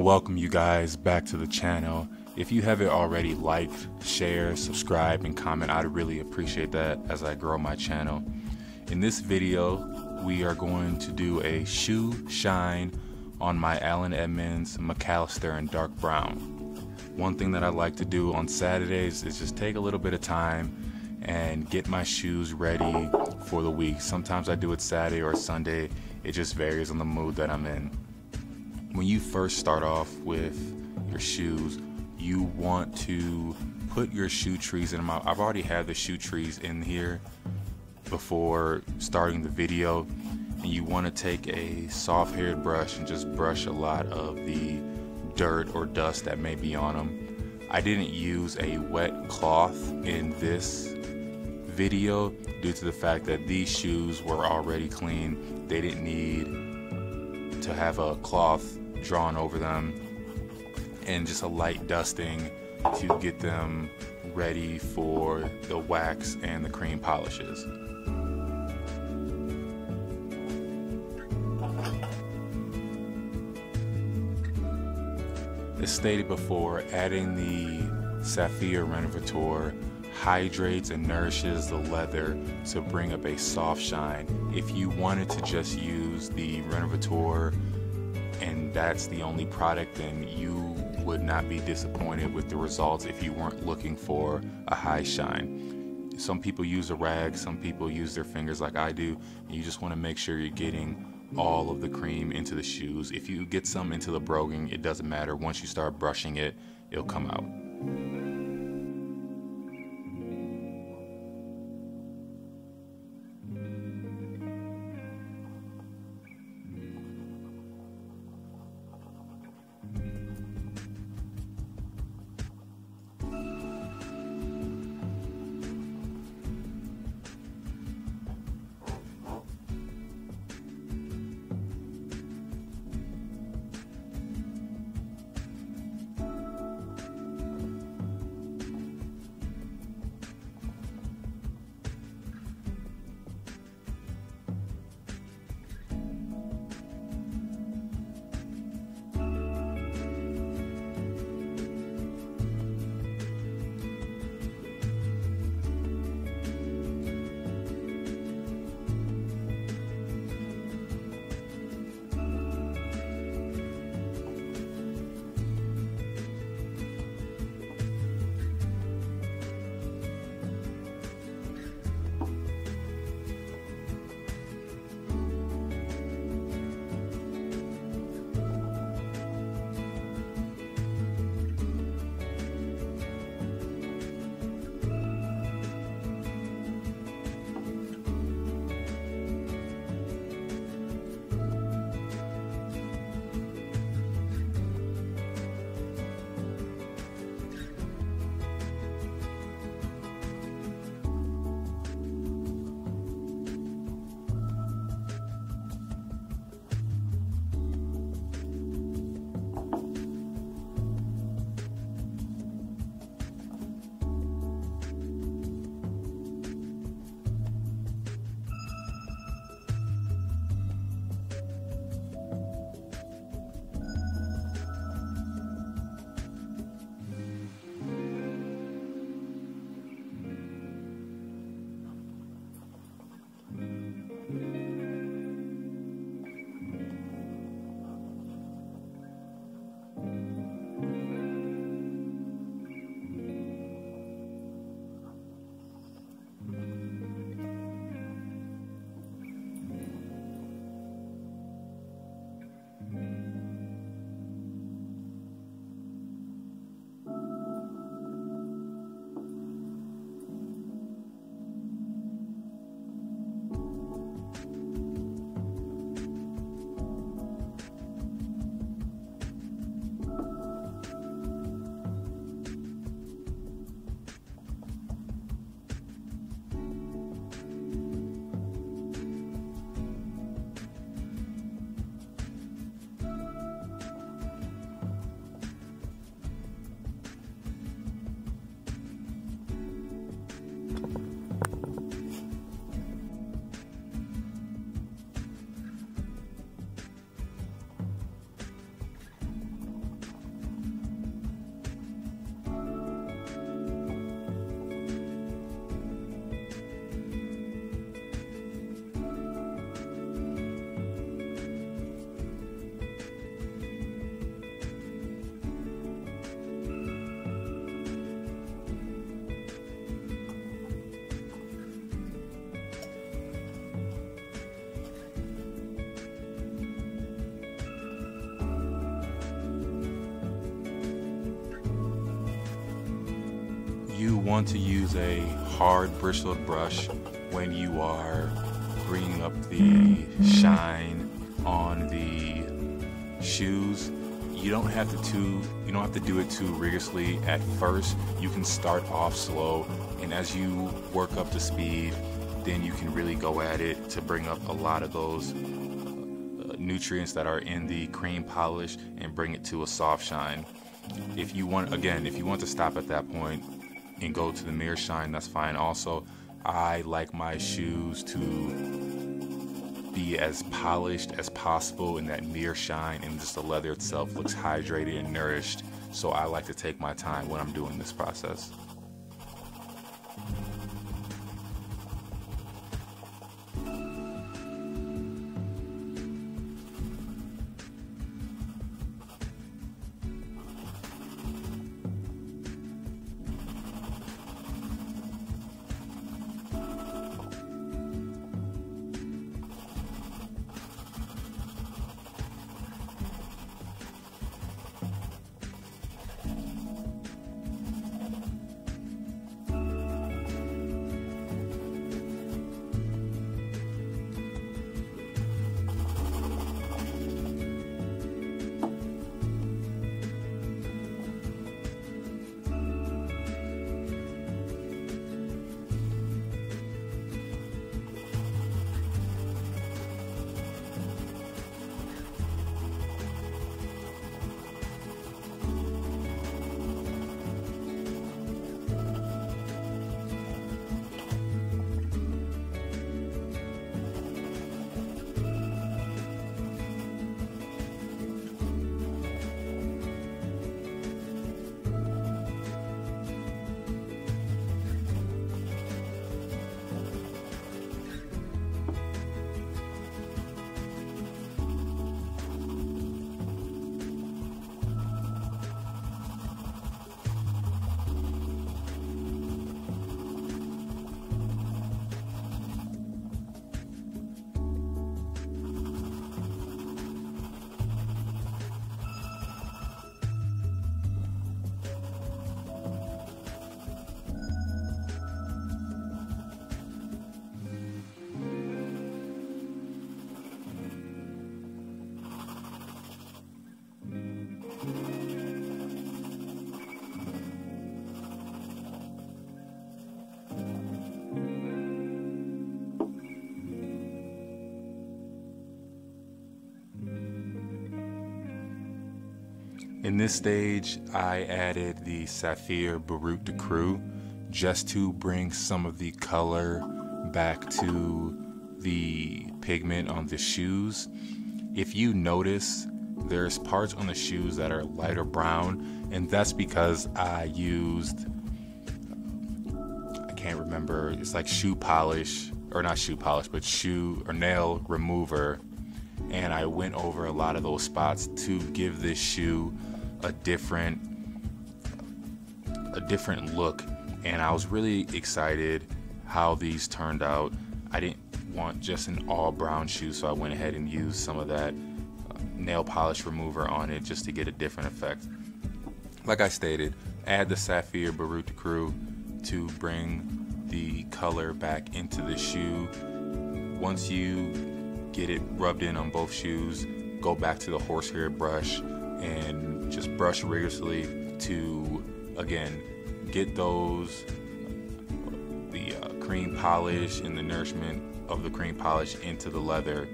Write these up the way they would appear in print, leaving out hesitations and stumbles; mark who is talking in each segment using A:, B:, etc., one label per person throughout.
A: welcome you guys back to the channel. If you haven't already liked, share, subscribe, and comment, I'd really appreciate that as I grow my channel. In this video, we are going to do a shoe shine on my Edmonds McAllister in dark brown. One thing that I like to do on Saturdays is just take a little bit of time and get my shoes ready for the week. Sometimes I do it Saturday or Sunday. It just varies on the mood that I'm in. When you first start off with your shoes, you want to put your shoe trees in them. I've already had the shoe trees in here before starting the video, and you want to take a soft-haired brush and just brush a lot of the dirt or dust that may be on them. I didn't use a wet cloth in this video due to the fact that these shoes were already clean. They didn't need to have a cloth drawn over them, and just a light dusting to get them ready for the wax and the cream polishes. As stated before, adding the Sapphire Renovateur hydrates and nourishes the leather to bring up a soft shine. If you wanted to just use the Renovateur and that's the only product, then you would not be disappointed with the results if you weren't looking for a high shine. Some people use a rag, some people use their fingers like I do, and you just want to make sure you're getting all of the cream into the shoes. If you get some into the broguing, it doesn't matter. Once you start brushing it, it'll come out. You want to use a hard bristled brush when you are bringing up the shine on the shoes. You don't have to do it too rigorously at first. You can start off slow, and as you work up to speed, then you can really go at it to bring up a lot of those nutrients that are in the cream polish and bring it to a soft shine. If you want to stop at that point and go to the mirror shine, that's fine. Also, I like my shoes to be as polished as possible in that mirror shine, and just the leather itself looks hydrated and nourished. So I like to take my time when I'm doing this process. In this stage, I added the Sapphire Baroque de Creux just to bring some of the color back to the pigment on the shoes. If you notice, there's parts on the shoes that are lighter brown, and that's because I used, I can't remember, it's like shoe polish, or not shoe polish, but shoe or nail remover, and I went over a lot of those spots to give this shoe a different look, and I was really excited how these turned out. I didn't want just an all brown shoe, so I went ahead and used some of that nail polish remover on it just to get a different effect. Like I stated, add the Sapphire Baroque de Creux to bring the color back into the shoe. Once you get it rubbed in on both shoes, go back to the horsehair brush and just brush rigorously to, again, get those, the cream polish and the nourishment of the cream polish into the leather,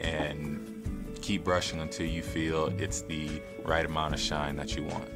A: and keep brushing until you feel it's the right amount of shine that you want.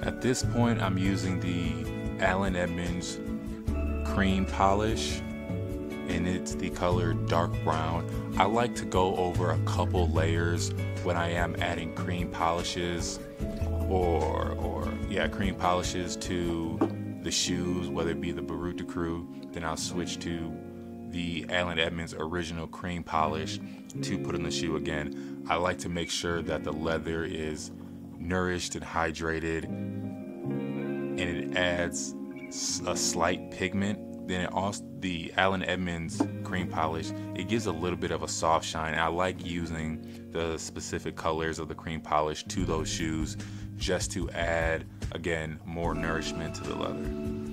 A: At this point, I'm using the Allen Edmonds cream polish, and it's the color dark brown. I like to go over a couple layers when I am adding cream polishes cream polishes to the shoes, whether it be the Baruta Crew. Then I'll switch to the Allen Edmonds original cream polish to put in the shoe again. I like to make sure that the leather is nourished and hydrated, and it adds a slight pigment. Then it also, the Allen Edmonds cream polish, it gives a little bit of a soft shine. I like using the specific colors of the cream polish to those shoes just to add, again, more nourishment to the leather.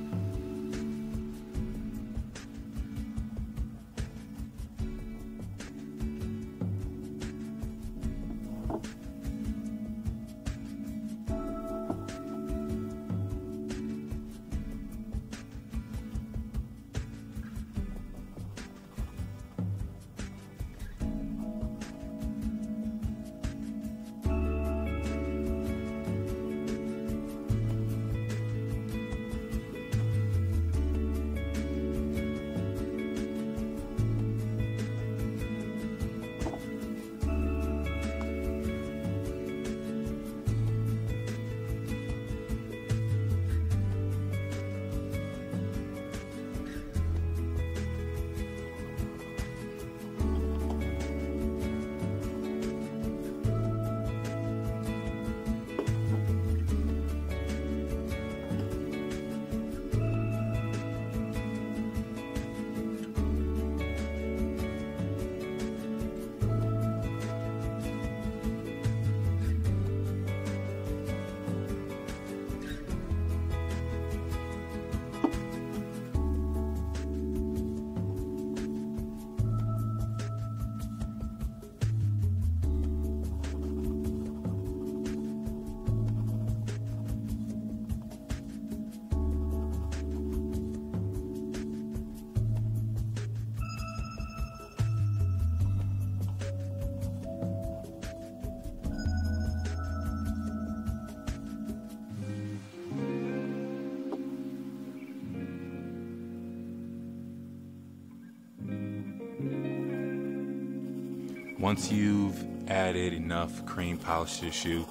A: Once you've added enough cream polish to the shoe,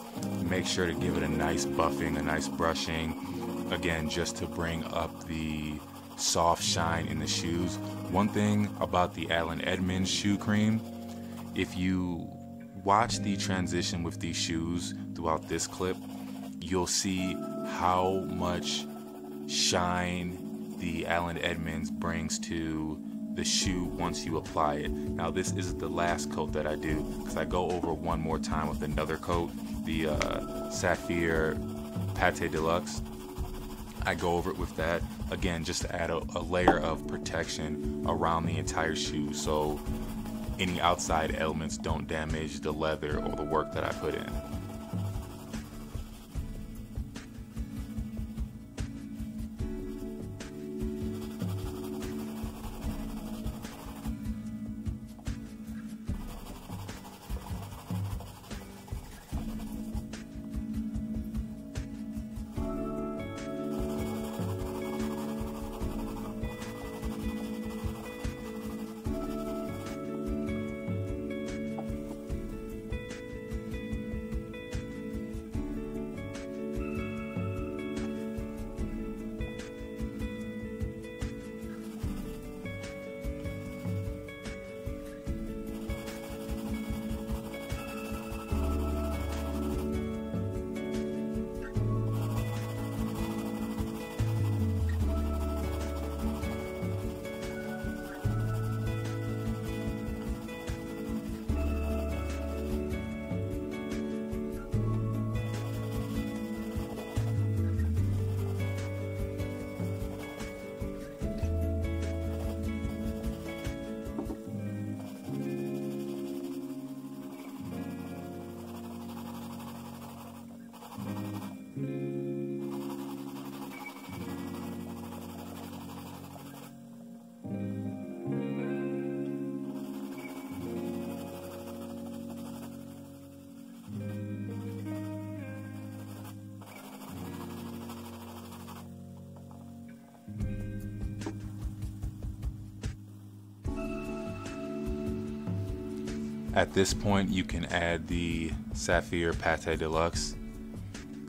A: make sure to give it a nice buffing, a nice brushing, again, just to bring up the soft shine in the shoes. One thing about the Allen Edmonds shoe cream, if you watch the transition with these shoes throughout this clip, you'll see how much shine the Allen Edmonds brings to the shoe once you apply it. Now this isn't the last coat that I do, because I go over one more time with another coat, the Sapphire Pate Deluxe. I go over it with that again just to add a layer of protection around the entire shoe, so any outside elements don't damage the leather or the work that I put in. At this point, you can add the Sapphire Pate Deluxe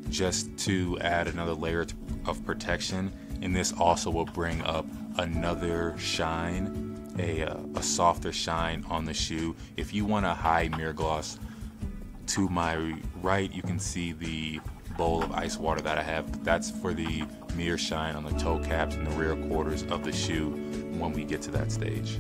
A: just to add another layer of protection, and this also will bring up another shine, a softer shine on the shoe. If you want a high mirror gloss, to my right you can see the bowl of ice water that I have. That's for the mirror shine on the toe caps and the rear quarters of the shoe when we get to that stage.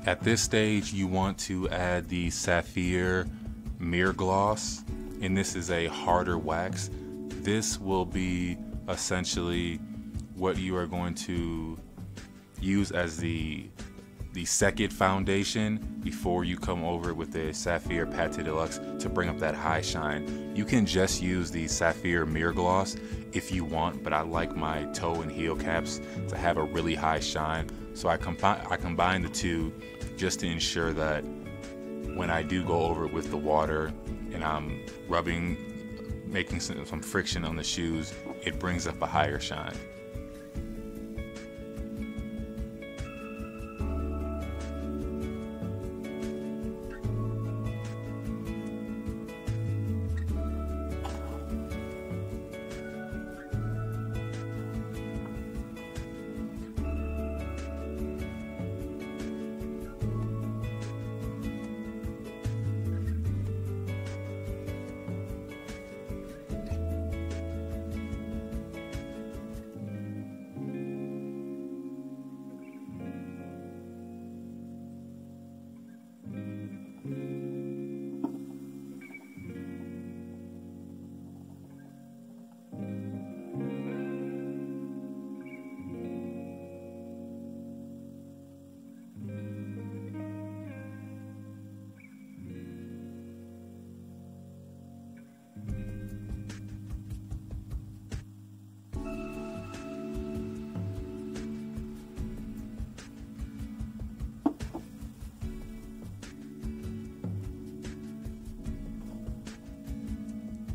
A: At this stage, you want to add the Sapphire Mirror Gloss, and this is a harder wax. This will be essentially what you are going to use as the the second foundation before you come over with the Sapphire Pâte Deluxe to bring up that high shine. You can just use the Sapphire Mirror Gloss if you want, but I like my toe and heel caps to have a really high shine. So I combine the two just to ensure that when I do go over it with the water and I'm rubbing, making some friction on the shoes, it brings up a higher shine.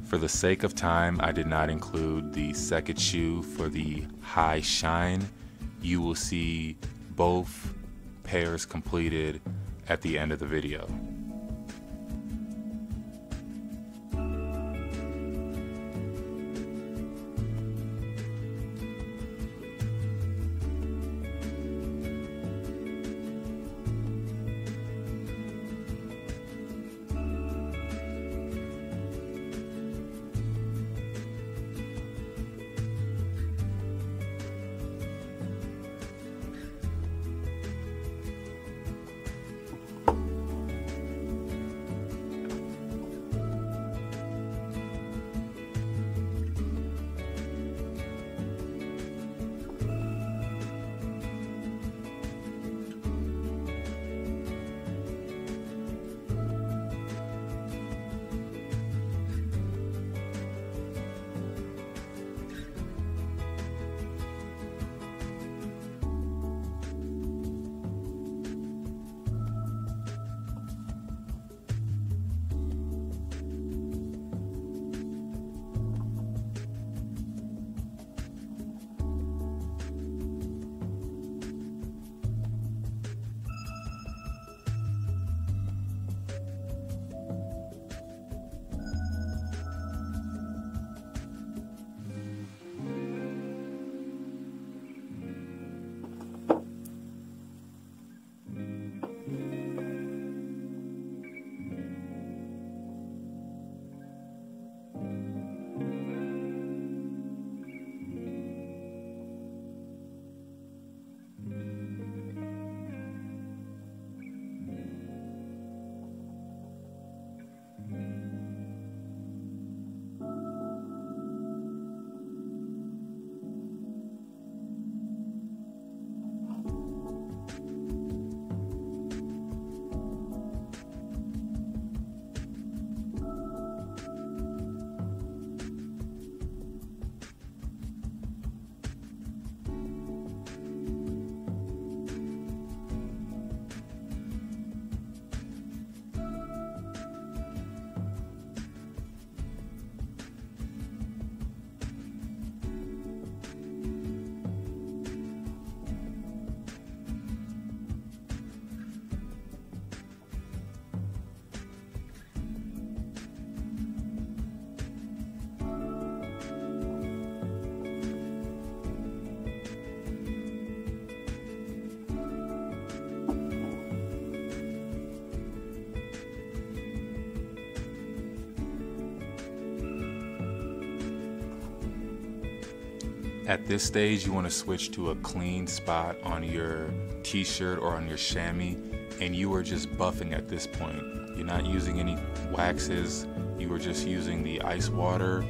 A: For the sake of time, I did not include the second shoe for the high shine. You will see both pairs completed at the end of the video. At this stage, you want to switch to a clean spot on your t-shirt or on your chamois, and you are just buffing at this point. You're not using any waxes, you are just using the ice water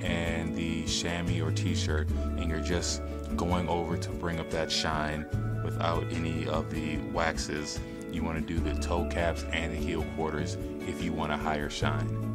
A: and the chamois or t-shirt, and you're just going over to bring up that shine without any of the waxes. You want to do the toe caps and the heel quarters if you want a higher shine.